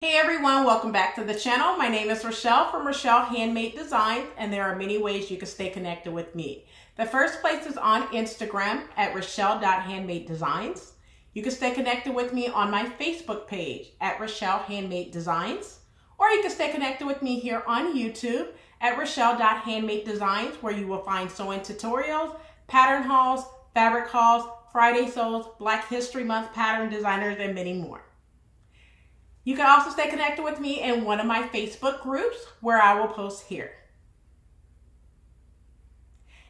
Hey everyone, welcome back to the channel. My name is Rochelle from Rochelle.Handmade.Designs, and there are many ways you can stay connected with me. The first place is on Instagram at Rochelle.Handmade.Designs. You can stay connected with me on my Facebook page at Rochelle.Handmade.Designs, or you can stay connected with me here on YouTube at Rochelle.Handmade.Designs, where you will find sewing tutorials, pattern hauls, fabric hauls, Friday sews, Black History Month pattern designers, and many more. You can also stay connected with me in one of my Facebook groups where I will post here.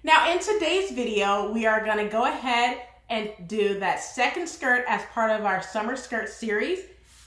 Now in today's video, we are going to go ahead and do that second skirt as part of our summer skirt series.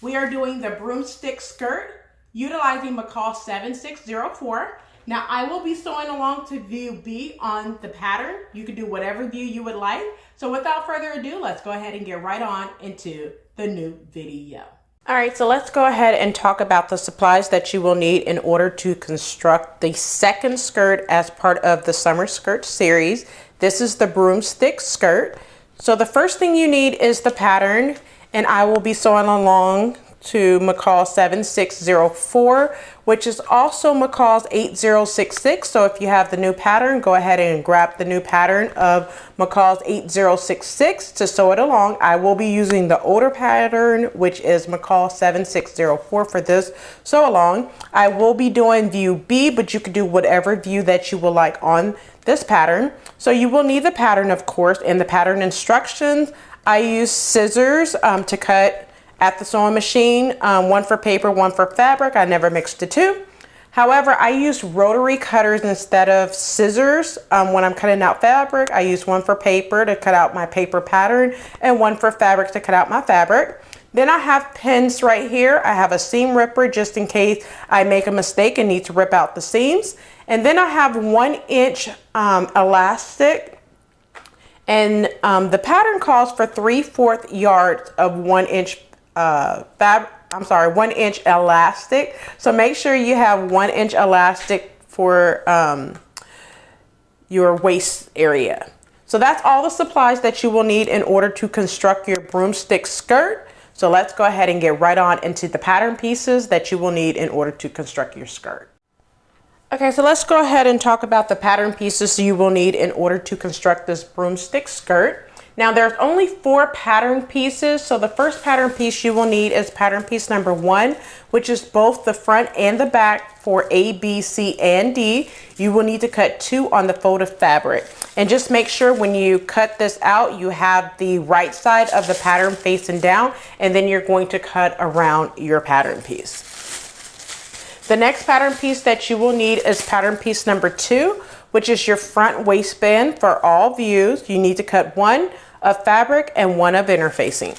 We are doing the broomstick skirt utilizing Michele 7604. Now I will be sewing along to view B on the pattern. You can do whatever view you would like. So without further ado, let's go ahead and get right on into the new video. All right, so let's go ahead and talk about the supplies that you will need in order to construct the second skirt as part of the summer skirt series. This is the broomstick skirt. So the first thing you need is the pattern, and I will be sewing along to Michele 7604, which is also Michele's 8066. So if you have the new pattern, go ahead and grab the new pattern of Michele's 8066 to sew it along. I will be using the older pattern, which is Michele 7604 for this sew along. I will be doing view B, but you can do whatever view that you would like on this pattern. So you will need the pattern, of course, and the pattern instructions. I use scissors to cut at the sewing machine, one for paper, one for fabric. I never mixed the two. However, I use rotary cutters instead of scissors when I'm cutting out fabric. I use one for paper to cut out my paper pattern and one for fabric to cut out my fabric. Then I have pins right here. I have a seam ripper just in case I make a mistake and need to rip out the seams. And then I have 1 inch elastic. And the pattern calls for 3/4 yards of 1 inch 1 inch elastic. So make sure you have 1 inch elastic for your waist area. So that's all the supplies that you will need in order to construct your broomstick skirt. So let's go ahead and get right on into the pattern pieces that you will need in order to construct your skirt. Okay, so let's go ahead and talk about the pattern pieces you will need in order to construct this broomstick skirt. Now there's only 4 pattern pieces. So the first pattern piece you will need is pattern piece number 1, which is both the front and the back for A, B, C, and D. You will need to cut 2 on the folded fabric. And just make sure when you cut this out, you have the right side of the pattern facing down, and then you're going to cut around your pattern piece. The next pattern piece that you will need is pattern piece number 2, which is your front waistband for all views. You need to cut 1 of fabric and 1 of interfacing.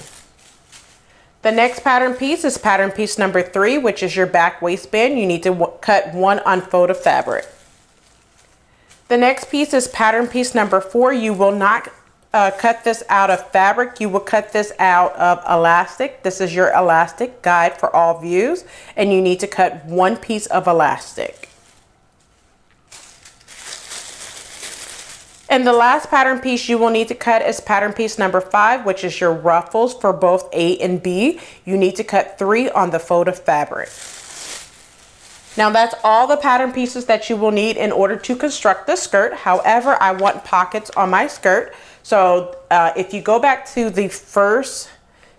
The next pattern piece is pattern piece number 3, which is your back waistband. You need to cut 1 unfolded fabric. The next piece is pattern piece number 4. You will not cut this out of fabric. You will cut this out of elastic. This is your elastic guide for all views, and you need to cut 1 piece of elastic. And the last pattern piece you will need to cut is pattern piece number 5, which is your ruffles for both A and B. You need to cut 3 on the folded fabric. Now that's all the pattern pieces that you will need in order to construct the skirt. However, I want pockets on my skirt. So if you go back to the first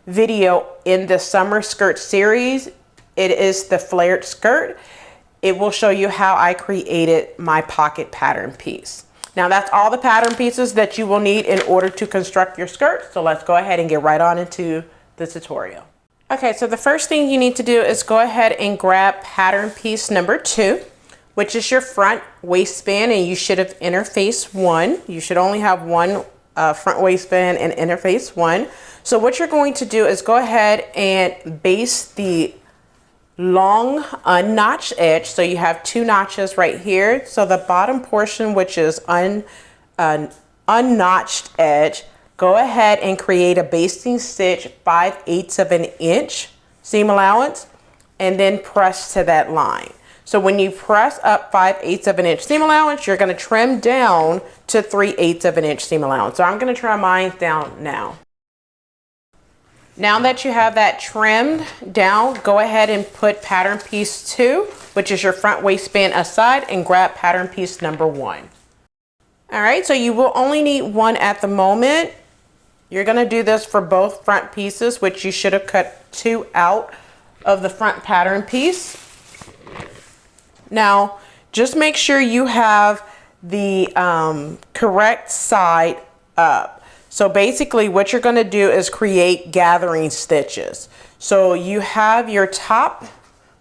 video in the summer skirt series, it is the flared skirt. It will show you how I created my pocket pattern piece. Now that's all the pattern pieces that you will need in order to construct your skirt. So let's go ahead and get right on into the tutorial. Okay, so the first thing you need to do is go ahead and grab pattern piece number 2, which is your front waistband, and you should have interfaced 1. You should only have 1 front waistband and interface 1. So what you're going to do is go ahead and base the long unnotched edge. So you have 2 notches right here. So the bottom portion, which is unnotched edge, go ahead and create a basting stitch 5/8 of an inch seam allowance, and then press to that line. So when you press up 5/8 of an inch seam allowance, you're going to trim down to 3/8 of an inch seam allowance. So I'm going to trim mine down now. Now that you have that trimmed down, go ahead and put pattern piece 2, which is your front waistband, aside and grab pattern piece number 1. All right, so you will only need one at the moment. You're gonna do this for both front pieces, which you should have cut 2 out of the front pattern piece. Now, just make sure you have the correct side up. So basically what you're gonna do is create gathering stitches. So you have your top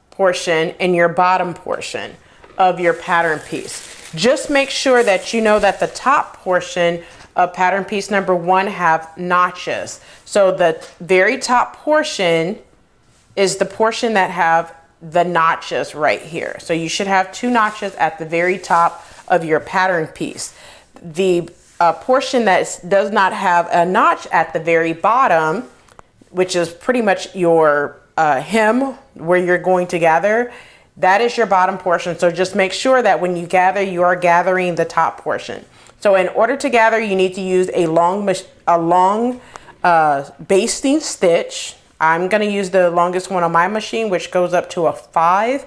portion and your bottom portion of your pattern piece. Just make sure that you know that the top portion of pattern piece number 1 have notches. So the very top portion is the portion that have the notches right here. So you should have 2 notches at the very top of your pattern piece. The portion that does not have a notch at the very bottom, which is pretty much your hem where you're going to gather, that is your bottom portion. So just make sure that when you gather, you are gathering the top portion. So in order to gather, you need to use a long basting stitch. I'm going to use the longest one on my machine, which goes up to a 5.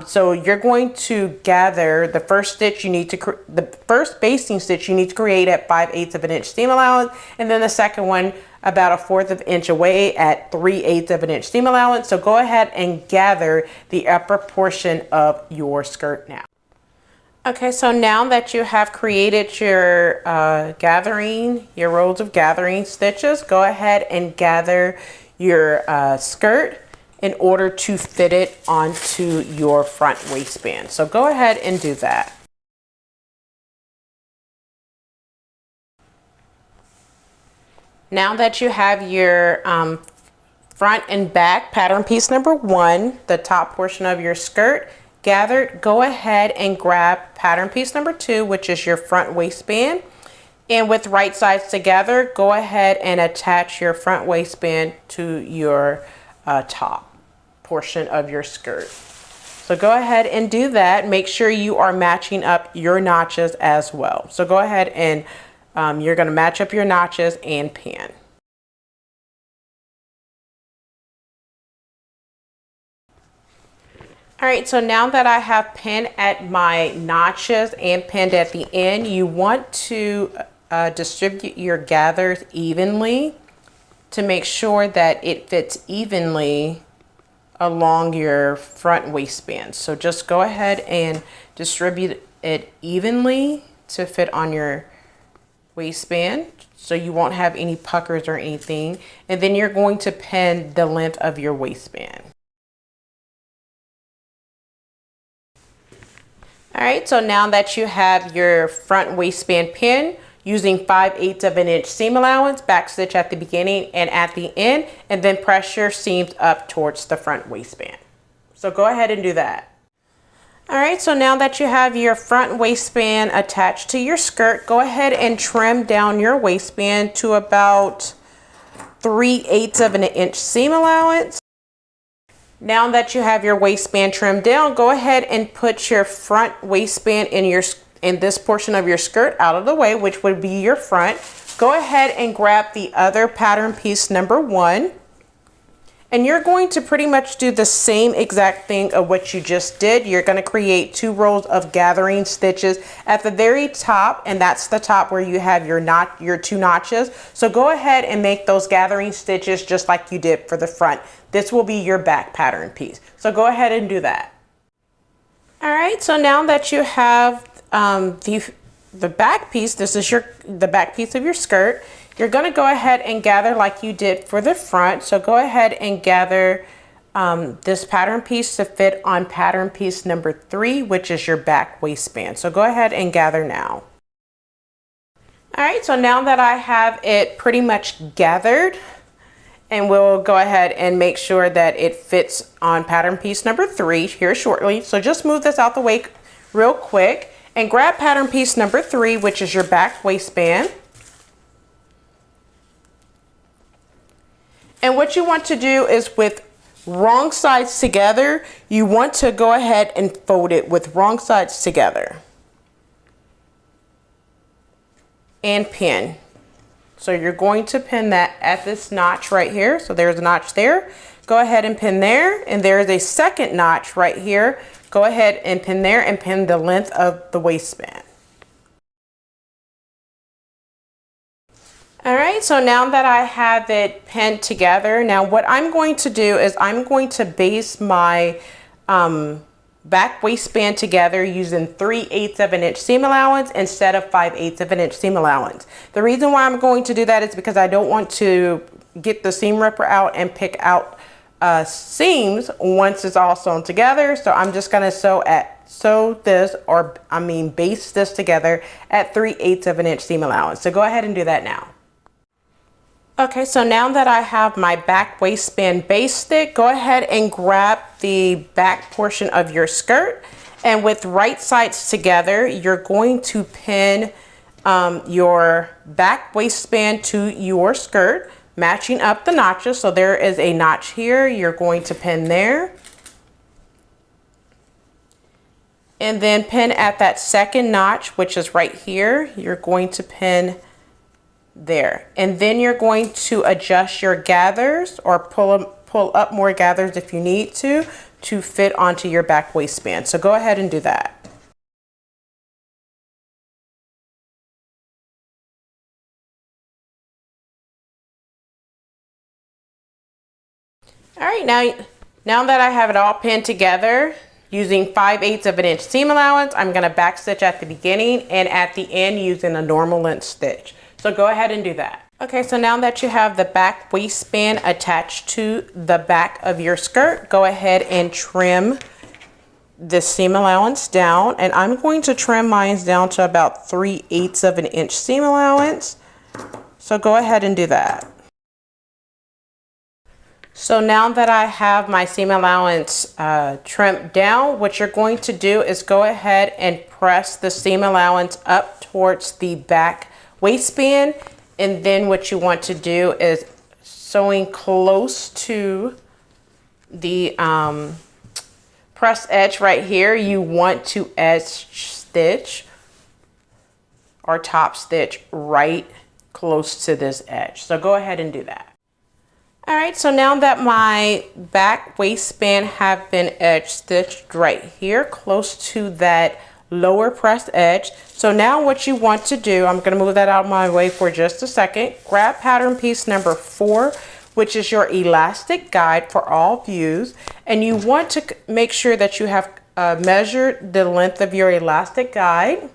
So you're going to gather the first stitch you need to, the first basting stitch you need to create at 5/8 of an inch seam allowance, and then the second one about a 1/4 of an inch away at 3/8 of an inch seam allowance. So go ahead and gather the upper portion of your skirt now. Okay, so now that you have created your your rows of gathering stitches, go ahead and gather your skirt in order to fit it onto your front waistband. So go ahead and do that. Now that you have your front and back pattern piece number 1, the top portion of your skirt gathered, go ahead and grab pattern piece number 2, which is your front waistband. And with right sides together, go ahead and attach your front waistband to your top portion of your skirt. So go ahead and do that. Make sure you are matching up your notches as well. So go ahead and you're going to match up your notches and pin. All right, so now that I have pinned at my notches and pinned at the end, you want to distribute your gathers evenly to make sure that it fits evenly along your front waistband. So just go ahead and distribute it evenly to fit on your waistband so you won't have any puckers or anything. And then you're going to pin the length of your waistband. All right, so now that you have your front waistband pin, using 5/8 of an inch seam allowance, back stitch at the beginning and at the end, and then press your seams up towards the front waistband. So go ahead and do that. All right, so now that you have your front waistband attached to your skirt, go ahead and trim down your waistband to about 3/8 of an inch seam allowance. Now that you have your waistband trimmed down, go ahead and put your front waistband in this portion of your skirt out of the way, which would be your front. Go ahead and grab the other pattern piece number 1. And you're going to pretty much do the same exact thing of what you just did. You're going to create 2 rows of gathering stitches at the very top, and that's the top where you have your 2 notches. So go ahead and make those gathering stitches just like you did for the front. This will be your back pattern piece. So go ahead and do that. All right, so now that you have the back piece, this is the back piece of your skirt, you're going to go ahead and gather like you did for the front. So go ahead and gather this pattern piece to fit on pattern piece number 3, which is your back waistband. So go ahead and gather now. All right, so now that I have it pretty much gathered, and we'll go ahead and make sure that it fits on pattern piece number 3 here shortly. So just move this out the way real quick and grab pattern piece number 3, which is your back waistband. And what you want to do is, with wrong sides together, you want to go ahead and fold it with wrong sides together and pin. So you're going to pin that at this notch right here. So there's a notch there. Go ahead and pin there. And there's a second notch right here. Go ahead and pin there and pin the length of the waistband. All right, so now that I have it pinned together, now what I'm going to do is I'm going to base my back waistband together using 3/8 of an inch seam allowance instead of 5/8 of an inch seam allowance. The reason why I'm going to do that is because I don't want to get the seam ripper out and pick out seams once it's all sewn together. So I'm just gonna base this together at 3/8 of an inch seam allowance. So go ahead and do that now. Okay, so now that I have my back waistband based it, go ahead and grab the back portion of your skirt, and with right sides together, you're going to pin your back waistband to your skirt, matching up the notches. So there is a notch here, you're going to pin there. And then pin at that second notch, which is right here, you're going to pin there. And then you're going to adjust your gathers or pull up more gathers if you need to fit onto your back waistband. So go ahead and do that. All right, now that I have it all pinned together, using 5/8 of an inch seam allowance, I'm gonna back stitch at the beginning and at the end using a normal length stitch. So go ahead and do that. Okay, so now that you have the back waistband attached to the back of your skirt, go ahead and trim the seam allowance down. And I'm going to trim mine down to about 3/8 of an inch seam allowance. So go ahead and do that. So now that I have my seam allowance trimmed down, what you're going to do is go ahead and press the seam allowance up towards the back waistband, and then what you want to do is sewing close to the press edge right here, you want to edge stitch or top stitch right close to this edge. So go ahead and do that. All right, so now that my back waistband have been edge stitched right here close to that lower press edge. So now what you want to do, I'm going to move that out of my way for just a second. Grab pattern piece number 4, which is your elastic guide for all views, and you want to make sure that you have measured the length of your elastic guide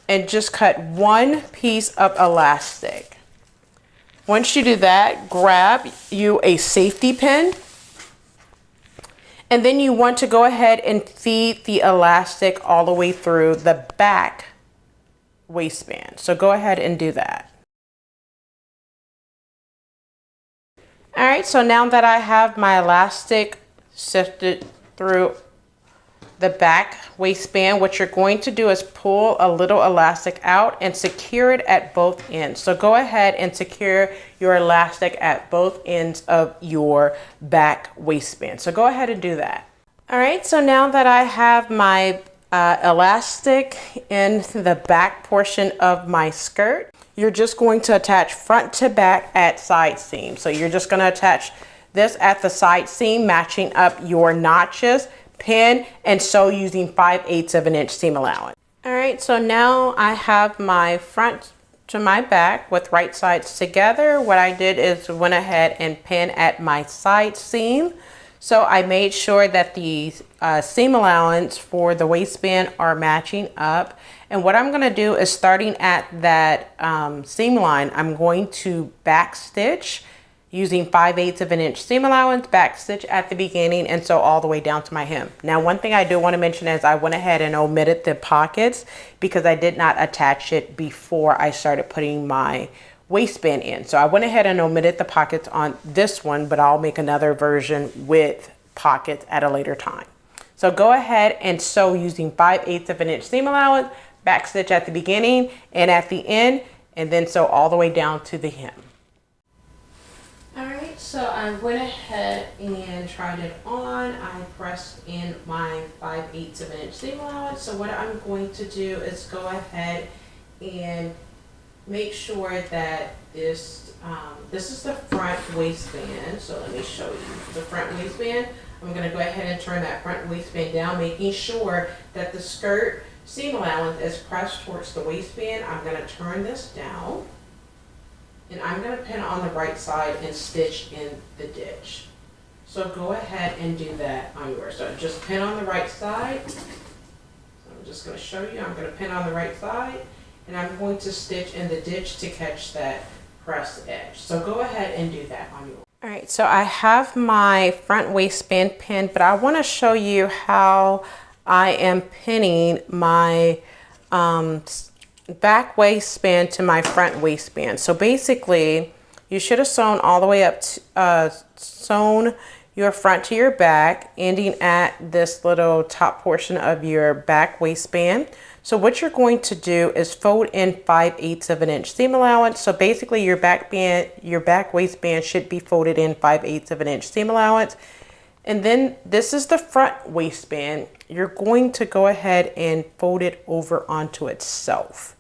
and just cut one piece of elastic. Once you do that, grab you a safety pin. And then you want to go ahead and feed the elastic all the way through the back waistband. So go ahead and do that. All right, so now that I have my elastic sifted through the back waistband, what you're going to do is pull a little elastic out and secure it at both ends. So go ahead and secure your elastic at both ends of your back waistband. So go ahead and do that. All right, so now that I have my elastic in the back portion of my skirt, you're just going to attach front to back at side seam. So you're just going to attach this at the side seam, matching up your notches, pin, and sew using 5/8 of an inch seam allowance. All right, so now I have my front to my back with right sides together. What I did is went ahead and pin at my side seam. So I made sure that the seam allowance for the waistband are matching up. And what I'm gonna do is, starting at that seam line, I'm going to back stitch using 5/8 of an inch seam allowance, back stitch at the beginning, and sew all the way down to my hem. Now, one thing I do want to mention is I went ahead and omitted the pockets because I did not attach it before I started putting my waistband in. So I went ahead and omitted the pockets on this one, but I'll make another version with pockets at a later time. So go ahead and sew using 5/8 of an inch seam allowance, back stitch at the beginning and at the end, and then sew all the way down to the hem. Alright, so I went ahead and tried it on. I pressed in my 5/8 of an inch seam allowance. So what I'm going to do is go ahead and make sure that this is the front waistband. So let me show you the front waistband. I'm going to go ahead and turn that front waistband down, making sure that the skirt seam allowance is pressed towards the waistband. I'm going to turn this down, and I'm going to pin on the right side and stitch in the ditch. So go ahead and do that on yours. So just pin on the right side. So I'm just going to show you. I'm going to pin on the right side, and I'm going to stitch in the ditch to catch that pressed edge. So go ahead and do that on yours. All right, so I have my front waistband pinned, but I want to show you how I am pinning my back waistband to my front waistband. So basically, you should have sewn all the way up, sewn your front to your back, ending at this little top portion of your back waistband. So what you're going to do is fold in 5/8 of an inch seam allowance. So basically your back waistband should be folded in 5/8 of an inch seam allowance. And then this is the front waistband. You're going to go ahead and fold it over onto itself.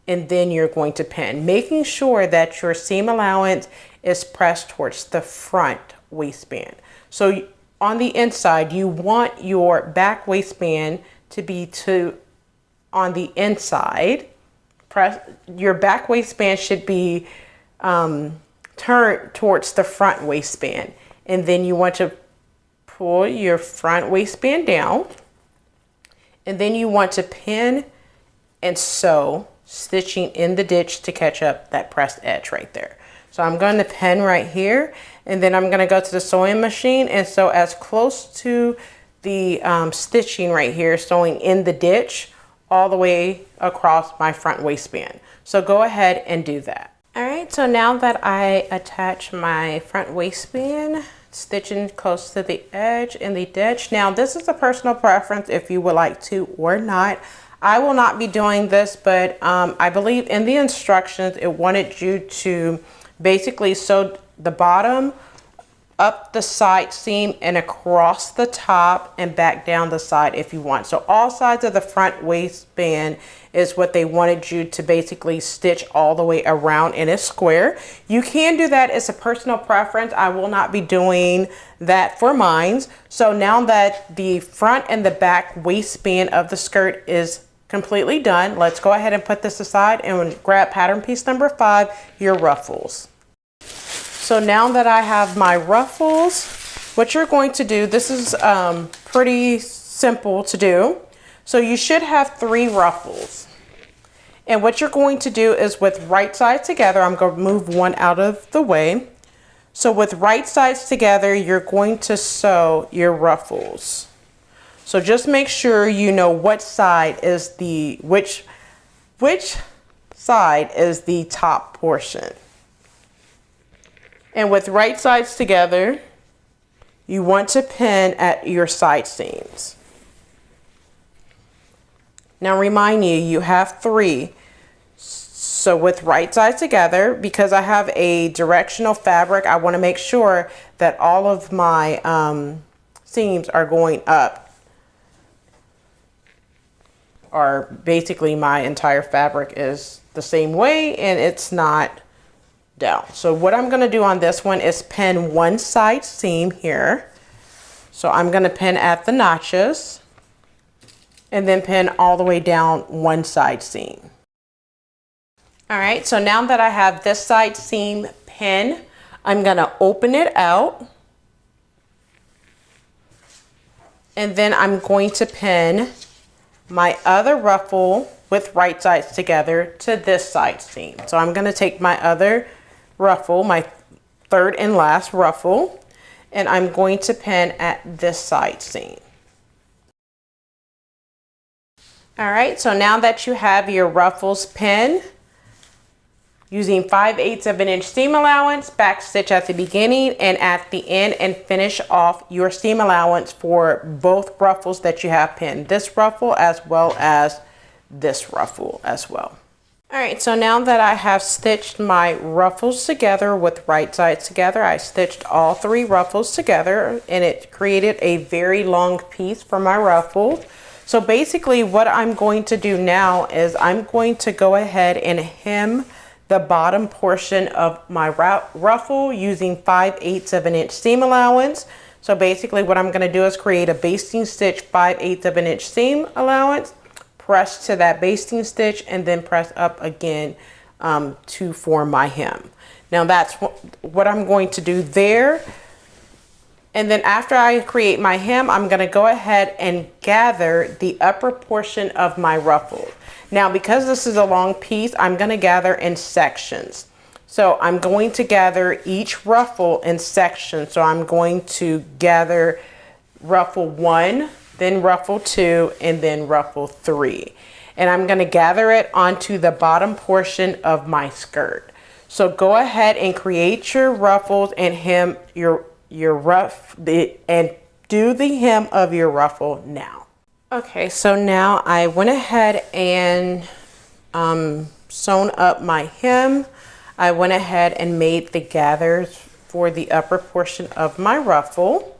And then you're going to pin, making sure that your seam allowance is pressed towards the front waistband. So on the inside, you want your back waistband to be on the inside. Your back waistband should be turned towards the front waistband. And then you want to pull your front waistband down. And then you want to pin and sew, stitching in the ditch to catch up that pressed edge right there. So I'm going to pin right here, and then I'm going to go to the sewing machine and sew as close to the stitching right here, sewing in the ditch all the way across my front waistband. So go ahead and do that. All right, so now that I attach my front waistband, stitching close to the edge in the ditch. Now this is a personal preference if you would like to or not. I will not be doing this, but I believe in the instructions it wanted you to basically sew the bottom up the side seam and across the top and back down the side if you want. So all sides of the front waistband is what they wanted you to basically stitch all the way around in a square. You can do that as a personal preference. I will not be doing that for mine. So now that the front and the back waistband of the skirt is completely done, let's go ahead and put this aside and grab pattern piece number 5, your ruffles. So now that I have my ruffles, what you're going to do, this is pretty simple to do. So you should have 3 ruffles. And what you're going to do is with right sides together, I'm going to move one out of the way. So with right sides together, you're going to sew your ruffles. So just make sure you know what side is which side is the top portion. And with right sides together, you want to pin at your side seams. Now remind you, you have 3. So with right sides together, because I have a directional fabric, I want to make sure that all of my seams are going up. Or basically my entire fabric is the same way and it's not down. So what I'm going to do on this one is pin one side seam here. So I'm going to pin at the notches and then pin all the way down one side seam. All right, so now that I have this side seam pinned, I'm going to open it out. And then I'm going to pin my other ruffle with right sides together to this side seam. So I'm going to take my other ruffle, my third and last ruffle, and I'm going to pin at this side seam. All right, so now that you have your ruffles pinned, using 5/8 of an inch seam allowance, back stitch at the beginning and at the end and finish off your seam allowance for both ruffles that you have pinned, this ruffle as well as this ruffle as well. All right, so now that I have stitched my ruffles together with right sides together, I stitched all 3 ruffles together and it created a very long piece for my ruffle. So basically what I'm going to do now is I'm going to go ahead and hem the bottom portion of my ruffle using 5/8 of an inch seam allowance. So basically what I'm gonna do is create a basting stitch 5/8 of an inch seam allowance, press to that basting stitch, and then press up again to form my hem. Now that's what I'm going to do there. And then after I create my hem, I'm gonna go ahead and gather the upper portion of my ruffle. Now, because this is a long piece, I'm gonna gather in sections. So I'm going to gather each ruffle in sections. So I'm going to gather ruffle 1, then ruffle 2, and then ruffle 3. And I'm gonna gather it onto the bottom portion of my skirt. So go ahead and create your ruffles and hem and do the hem of your ruffle now. Okay, so now I went ahead and sewn up my hem. I went ahead and made the gathers for the upper portion of my ruffle.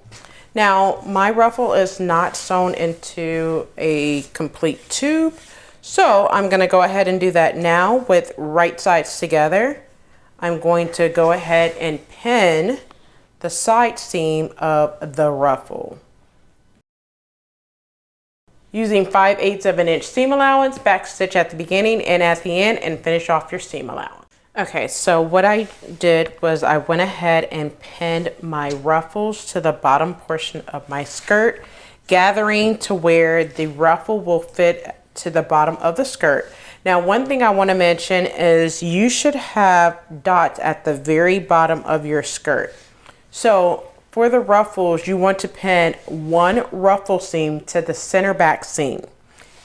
Now my ruffle is not sewn into a complete tube, so I'm gonna go ahead and do that now with right sides together. I'm going to go ahead and pin the side seam of the ruffle. Using 5/8 of an inch seam allowance, back stitch at the beginning and at the end, and finish off your seam allowance. Okay, so what I did was I went ahead and pinned my ruffles to the bottom portion of my skirt, gathering to where the ruffle will fit to the bottom of the skirt. Now, one thing I want to mention is you should have dots at the very bottom of your skirt. So for the ruffles, you want to pin one ruffle seam to the center back seam.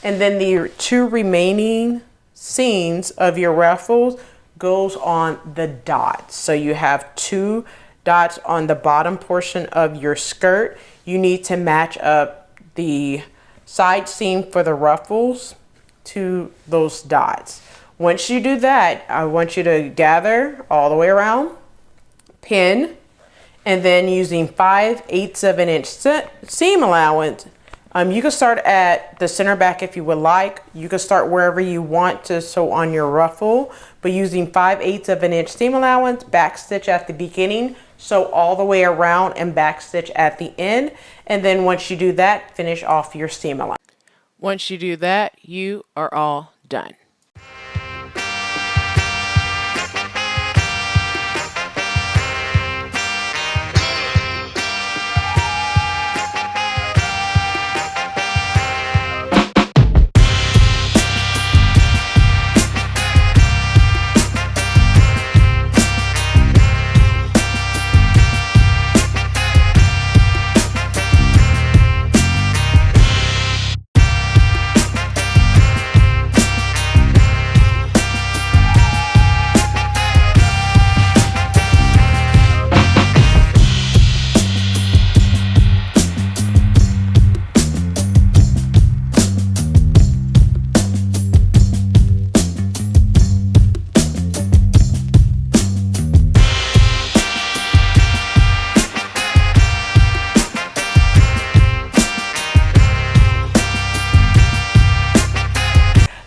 And then the 2 remaining seams of your ruffles goes on the dots. So you have 2 dots on the bottom portion of your skirt. You need to match up the side seam for the ruffles to those dots. Once you do that, I want you to gather all the way around, pin, and then using 5/8 of an inch seam allowance, you can start at the center back if you would like. You can start wherever you want to sew on your ruffle, but using 5/8 of an inch seam allowance, back stitch at the beginning, sew all the way around and back stitch at the end. And then once you do that, finish off your seam allowance. Once you do that, you are all done.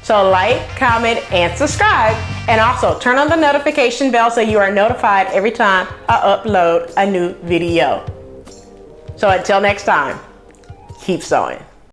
So like, comment, and subscribe. And also turn on the notification bell so you are notified every time I upload a new video. So until next time, keep sewing.